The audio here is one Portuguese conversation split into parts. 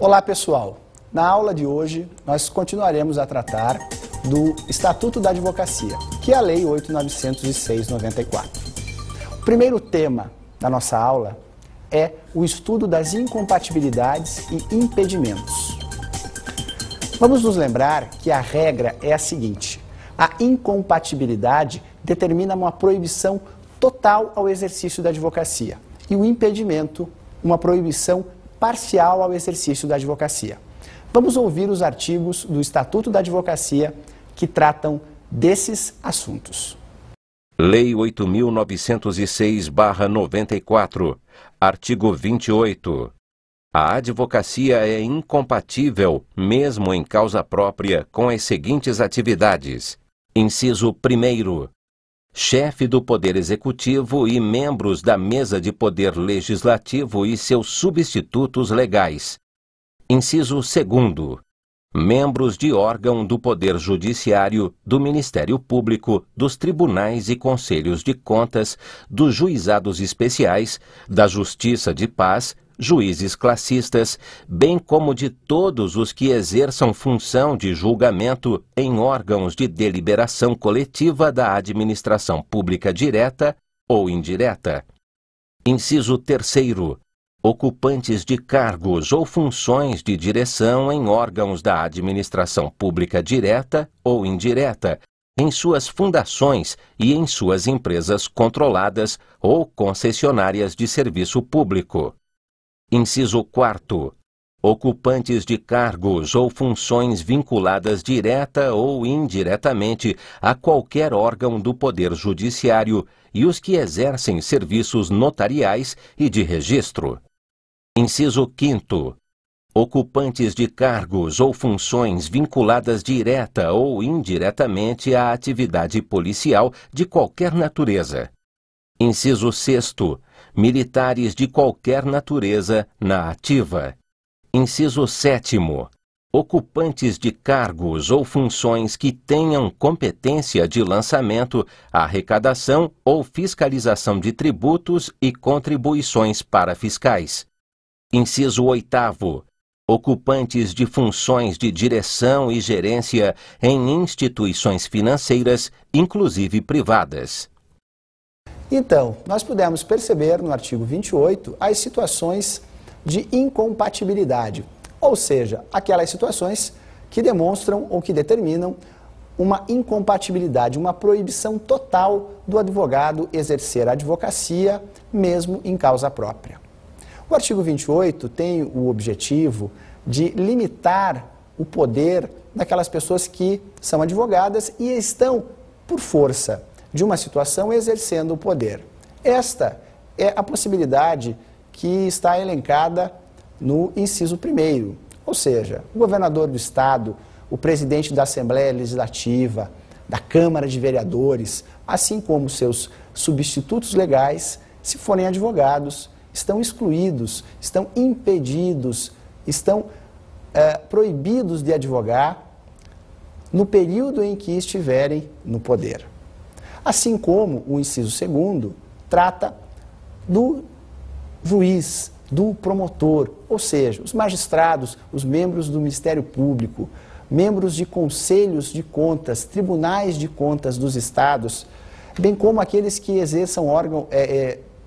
Olá, pessoal. Na aula de hoje, nós continuaremos a tratar do Estatuto da Advocacia, que é a Lei 8.906/94. O primeiro tema da nossa aula é o estudo das incompatibilidades e impedimentos. Vamos nos lembrar que a regra é a seguinte: a incompatibilidade determina uma proibição total ao exercício da advocacia e o impedimento, uma proibição parcial ao exercício da advocacia. Vamos ouvir os artigos do Estatuto da Advocacia que tratam desses assuntos. Lei 8.906/94, artigo 28. A advocacia é incompatível, mesmo em causa própria, com as seguintes atividades. Inciso 1º. Chefe do Poder Executivo e membros da Mesa de Poder Legislativo e seus substitutos legais. Inciso 2º. Membros de órgão do Poder Judiciário, do Ministério Público, dos Tribunais e Conselhos de Contas, dos Juizados Especiais, da Justiça de Paz, juízes classistas, bem como de todos os que exerçam função de julgamento em órgãos de deliberação coletiva da administração pública direta ou indireta. Inciso 3º. Ocupantes de cargos ou funções de direção em órgãos da administração pública direta ou indireta, em suas fundações e em suas empresas controladas ou concessionárias de serviço público. Inciso 4º. Ocupantes de cargos ou funções vinculadas direta ou indiretamente a qualquer órgão do Poder Judiciário e os que exercem serviços notariais e de registro. Inciso 5º. Ocupantes de cargos ou funções vinculadas direta ou indiretamente à atividade policial de qualquer natureza. Inciso 6º. Militares de qualquer natureza na ativa. Inciso 7º. Ocupantes de cargos ou funções que tenham competência de lançamento, arrecadação ou fiscalização de tributos e contribuições para fiscais. Inciso 8º. Ocupantes de funções de direção e gerência em instituições financeiras, inclusive privadas. Então, nós pudemos perceber no artigo 28 as situações de incompatibilidade, ou seja, aquelas situações que demonstram ou que determinam uma incompatibilidade, uma proibição total do advogado exercer a advocacia, mesmo em causa própria. O artigo 28 tem o objetivo de limitar o poder daquelas pessoas que são advogadas e estão, por força de uma situação, exercendo o poder. Esta é a possibilidade que está elencada no inciso 1º, ou seja, o governador do Estado, o presidente da Assembleia Legislativa, da Câmara de Vereadores, assim como seus substitutos legais, se forem advogados, estão excluídos, estão impedidos, estão proibidos de advogar no período em que estiverem no poder. Assim como o inciso 2º trata do juiz, do promotor, ou seja, os magistrados, os membros do Ministério Público, membros de conselhos de contas, tribunais de contas dos estados, bem como aqueles que exerçam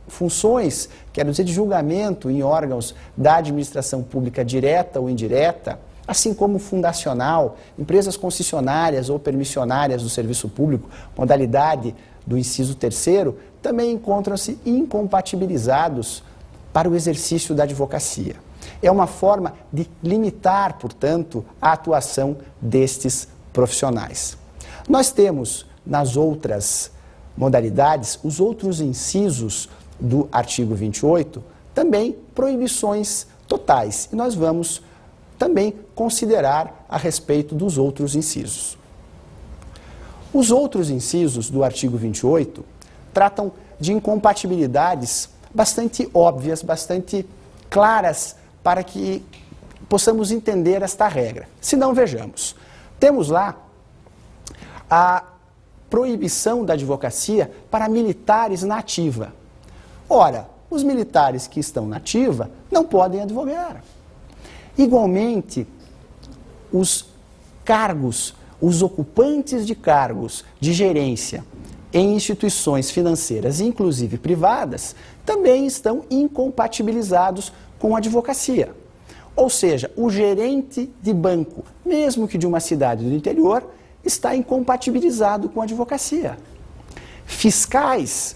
funções, quero dizer, de julgamento em órgãos da administração pública direta ou indireta, assim como fundacional, empresas concessionárias ou permissionárias do serviço público, modalidade do inciso 3º, também encontram-se incompatibilizados para o exercício da advocacia. É uma forma de limitar, portanto, a atuação destes profissionais. Nós temos, nas outras modalidades, os outros incisos do artigo 28, também proibições totais. E nós vamos também considerar a respeito dos outros incisos. Os outros incisos do artigo 28 tratam de incompatibilidades bastante óbvias, bastante claras, para que possamos entender esta regra. Se não, vejamos. Temos lá a proibição da advocacia para militares na ativa. Ora, os militares que estão na ativa não podem advogar. Igualmente, os cargos, os ocupantes de cargos de gerência em instituições financeiras, inclusive privadas, também estão incompatibilizados com a advocacia. Ou seja, o gerente de banco, mesmo que de uma cidade do interior, está incompatibilizado com a advocacia. Fiscais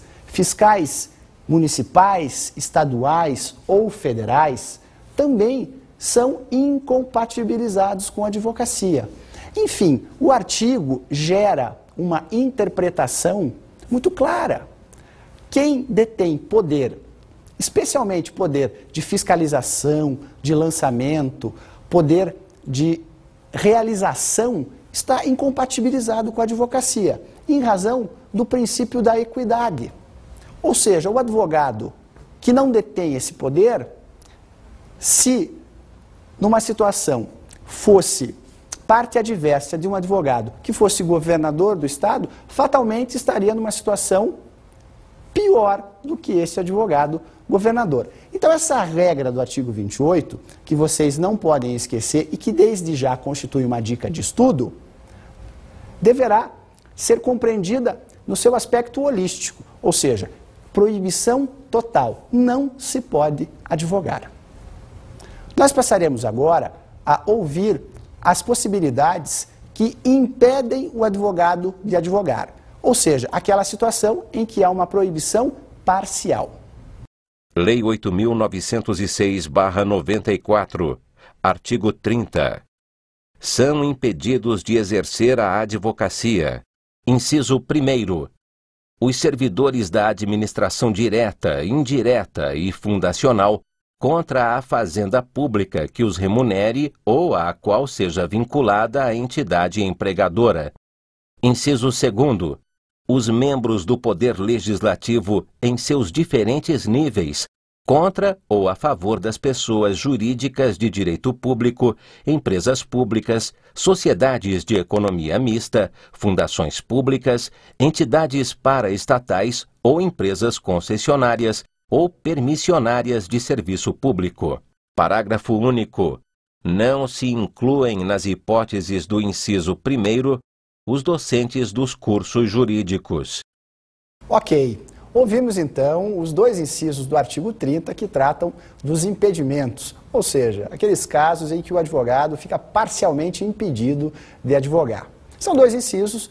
municipais, estaduais ou federais também são incompatibilizados com a advocacia. Enfim, o artigo gera uma interpretação muito clara. Quem detém poder, especialmente poder de fiscalização, de lançamento, poder de realização, está incompatibilizado com a advocacia, em razão do princípio da equidade. Ou seja, o advogado que não detém esse poder, se numa situação fosse parte adversa de um advogado que fosse governador do estado, fatalmente estaria numa situação pior do que esse advogado governador. Então essa regra do artigo 28, que vocês não podem esquecer e que desde já constitui uma dica de estudo, deverá ser compreendida no seu aspecto holístico, ou seja, proibição total, não se pode advogar. Nós passaremos agora a ouvir as possibilidades que impedem o advogado de advogar, ou seja, aquela situação em que há uma proibição parcial. Lei 8.906/94, artigo 30. São impedidos de exercer a advocacia. Inciso 1º. Os servidores da administração direta, indireta e fundacional contra a fazenda pública que os remunere ou à qual seja vinculada a entidade empregadora. Inciso 2º. Os membros do Poder Legislativo em seus diferentes níveis, contra ou a favor das pessoas jurídicas de direito público, empresas públicas, sociedades de economia mista, fundações públicas, entidades paraestatais ou empresas concessionárias ou permissionárias de serviço público. Parágrafo único. Não se incluem nas hipóteses do inciso 1º os docentes dos cursos jurídicos. Ok. Ouvimos então os dois incisos do artigo 30 que tratam dos impedimentos, ou seja, aqueles casos em que o advogado fica parcialmente impedido de advogar. São dois incisos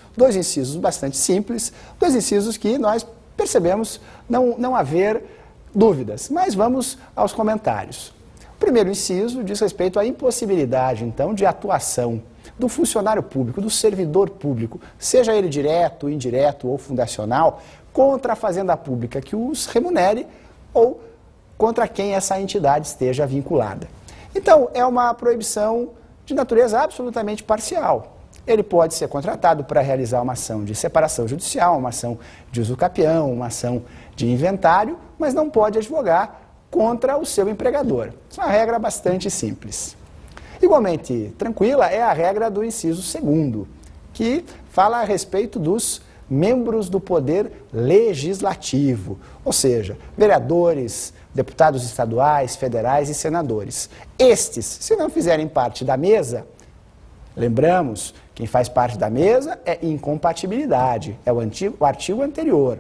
bastante simples, dois incisos que nós percebemos não haver dúvidas, mas vamos aos comentários. O primeiro inciso diz respeito à impossibilidade, então, de atuação do funcionário público, do servidor público, seja ele direto, indireto ou fundacional, contra a fazenda pública que os remunere ou contra quem essa entidade esteja vinculada. Então, é uma proibição de natureza absolutamente parcial. Ele pode ser contratado para realizar uma ação de separação judicial, uma ação de uso capião, uma ação de inventário, mas não pode advogar contra o seu empregador. Isso é uma regra bastante simples. Igualmente tranquila é a regra do inciso 2º, que fala a respeito dos membros do Poder Legislativo, ou seja, vereadores, deputados estaduais, federais e senadores. Estes, se não fizerem parte da mesa, lembramos, quem faz parte da mesa é incompatibilidade, é o artigo anterior.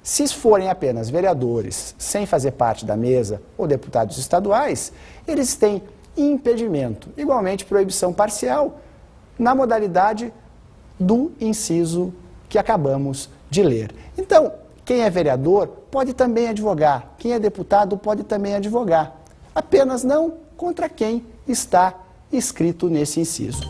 Se forem apenas vereadores, sem fazer parte da mesa, ou deputados estaduais, eles têm impedimento, igualmente proibição parcial, na modalidade do inciso que acabamos de ler. Então, quem é vereador pode também advogar, quem é deputado pode também advogar, apenas não contra quem está escrito nesse inciso.